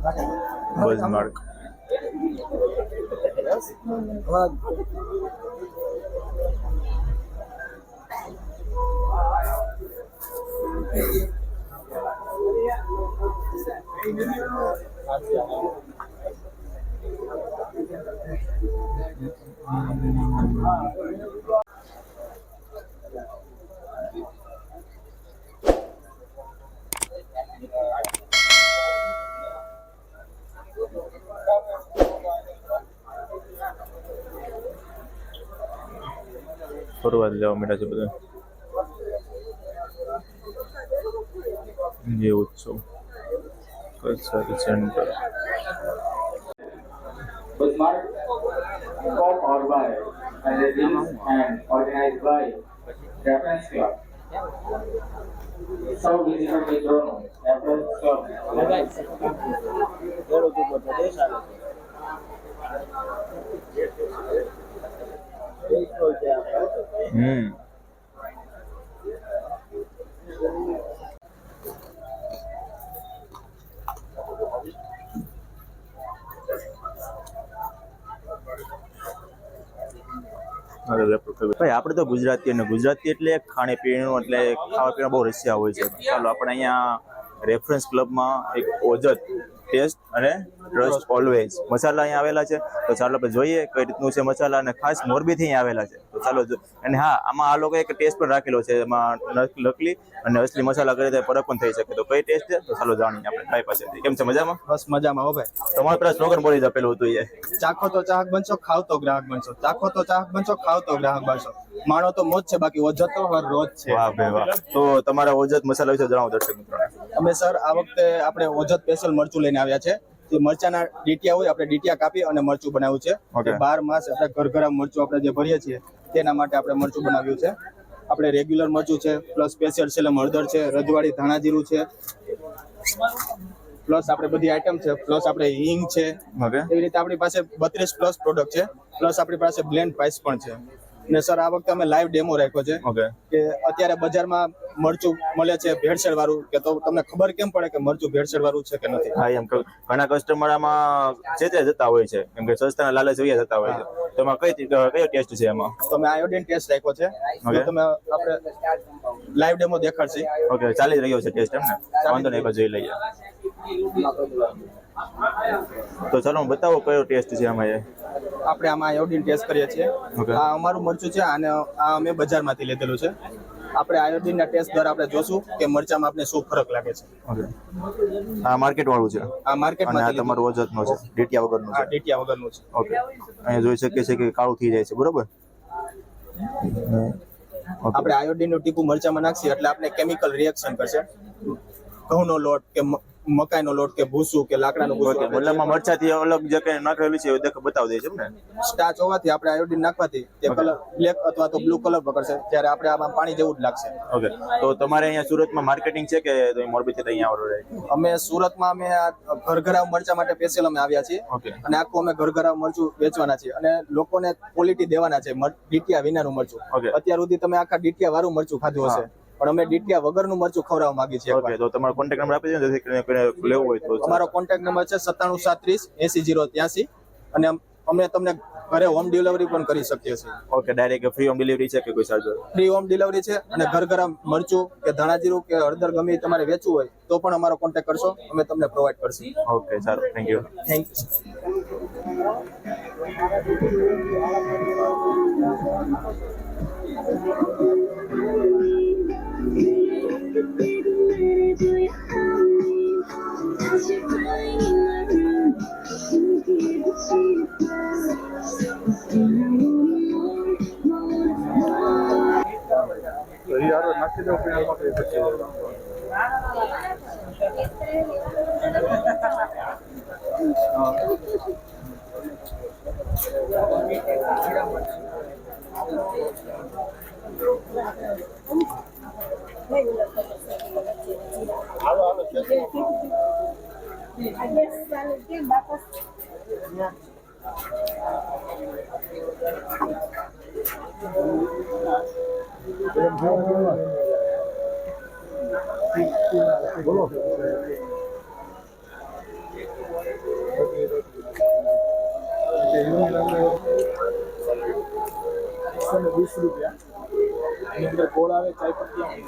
બઝમાર્ક ફરવા જવા માંડ્યા છે બધા જે ઉત્સવ cultural centre Powered by and organized by Reference Club. So visitor Mitrono, Reference Club. ભાઈ આપણે તો ગુજરાતી અને ગુજરાતી એટલે ખાણી પીણીનું એટલે ખાવા પીવા બહુ રસિયા હોય છે. ચાલો આપણે અહીંયા રેફરન્સ ક્લબમાં એક ઓજત ટેસ્ટ અને ટ્રસ્ટ ઓલવેઝ મસાલા અહીંયા આવેલા છે. તો ચાલો આપણે જોઈએ કઈ રીતનું છે મસાલા, અને ખાસ મોરબીથી અહીંયા આવેલા છે. તો ચાલો અને હા, આમાં આ લોકો એક ટેસ્ટ પણ રાખેલો છે, એમાં નકલી અને અસલી મસાલા કરે તો ફરક પણ થઈ શકે. તો કઈ ટેસ્ટ છે તો ચાલો જાણીએ આપણે ભાઈ પાસેથી. કેમ છે, મજામાં? બસ મજામાં હો ભાઈ. તમારા પેલા સ્લોગન બોલી દે પેલું હતું એ, ચાખો તો ચાહક બનશો, ખાવ તો ગ્રાહક બનશો. ચાખો તો ચાહક બનશો, ખાવ તો ગ્રાહક બનશો. માણો તો મોજ છે, બાકી ઓજત તો હર રોજ છે. વાહ ભાઈ વાહ. તો તમારા ઓજત મસાલા વિશે જણાવો દર્શક મિત્રોને. અમે સર આ વખતે આપણે ઓજત સ્પેશિયલ મરચું લઈને આવ્યા છે. જે મરચાના ડીટિયા હોય, આપણે ડીટિયા કાપી અને મરચું બનાવ્યું છે. 12 માસ આપણે ઘરઘરા મરચું આપણે જે ભરીએ છીએ તેના માટે આપણે મરચું બનાવ્યું છે. આપણે રેગ્યુલર મરચું છે, પ્લસ સ્પેશિયલ સેલમ હળદર છે, રજવાડી ધાણા જીરું છે, પ્લસ આપણે બધી આઈટમ છે, પ્લસ આપણે હિંગ છે. એવી રીતે આપણી પાસે 32 પ્લસ પ્રોડક્ટ છે, પ્લસ આપણી પાસે બ્લેન્ડ સ્પાઇસ પણ છે. ને સર આ વખતે અમે લાઈવ ડેમો રાખ્યો છે કે અત્યારે બજારમાં મરચું મળે છે ભેળસેળ વાળું, કે તો તમને ખબર કેમ પડે કે મરચું ભેળસેળ વાળું છે કે નથી? હા, એમ ઘણા કસ્ટમર આમાં ચેતે જતા હોય છે, કેમ કે સસ્તાના લાલચ જોઈએ જતા હોય છે. તો એમાં કયો ટેસ્ટ છે એમાં? તો અમે આયોડિન ટેસ્ટ રાખ્યો છે. તમે આપણે લાઈવ ડેમો દેખાડશે. ઓકે, ચાલી રહ્યો છે ટેસ્ટ એમ ને? વાંધો નહીં, જોઈ લઈએ. તો ચાલો બતાવો કયો ટેસ્ટ છે આમાં. આપણે આમાં આયોડિન ટેસ્ટ કરીએ છીએ. આ અમારું મરચું છે, અને આ અમે બજારમાંથી લીધેલું છે. આપણે આયોડિનના ટેસ્ટ દ્વારા આપણે જોશું કે મરચામાં આપણે શું ફરક લાગે છે. આ માર્કેટ વાળું છે? આ માર્કેટમાં તમારું ઓજતનો છે, ડીટિયા વગરનું છે? હા, ડીટિયા વગરનું છે. ઓકે, અહીંયા જોઈ શકીએ છીએ કે કાળું થઈ જાય છે, બરોબર? આપણે આયોડિનનું ટીપું મરચામાં નાખીએ એટલે આપણે કેમિકલ રિએક્શન કરશે. ઘઉંનો લોટ કે મકાઈનો લોટ કે ભૂસું કે લાકડાનું ભૂસું, મતલબમાં મરચાથી અલગ જે કંઈ નાખેલું છે એ બતાવી દે છે ને? સ્ટાર્ચ હોવાથી આપણે આયોડિન નાખવાથી તે કલર બ્લેક અથવા તો બ્લુ કલર પકડશે, ત્યારે આપણે આમાં પાણી જેવું જ લાગશે. ઓકે, તો તમારે અહીંયા સુરતમાં માર્કેટિંગ છે કે મોરબીથી અહીંયા આવડે? અમે સુરતમાં અમે આ ઘરઘરા મરચા માટે સ્પેશિયલ અમે આવ્યા છીએ. અને આખું અમે ઘરઘરા મરચું વેચવાના છીએ અને લોકોને ક્વોલિટી દેવાના છે, ડીટિયા વિનાનું મરચું. અત્યાર સુધી તમે આખા ડીટિયા વાળું મરચું ખાધું હશે, પણ અમે ડીટિયા વગરનું મરચું ખવડાવવા માંગીએ છીએ. ઓકે, તો તમારો કોન્ટેક્ટ નંબર આપી દો જેથી લેવું હોય તો. અમારો કોન્ટેક્ટ નંબર છે 9773080083, અને અમે તમને ઘરે હોમ ડિલિવરી પણ કરી શકીએ છીએ. Okay, direct free home delivery છે કે કોઈ ચાર્જ? ફ્રી હોમ ડિલિવરી છે, અને ઘરઘરા મરચું કે ધાણા જીરું કે હળદર ગમે તમારે વેચવું હોય તો પણ અમારો કોન્ટેક્ટ કરશો, અમે તમને પ્રોવાઈડ કરશું. ઓકે, સારું, થેન્ક યુ. થેન્ક यार नाखी दो फिर बोलो ₹120 એની અંદર ગોળ આવે ચાય પત્તી આવે.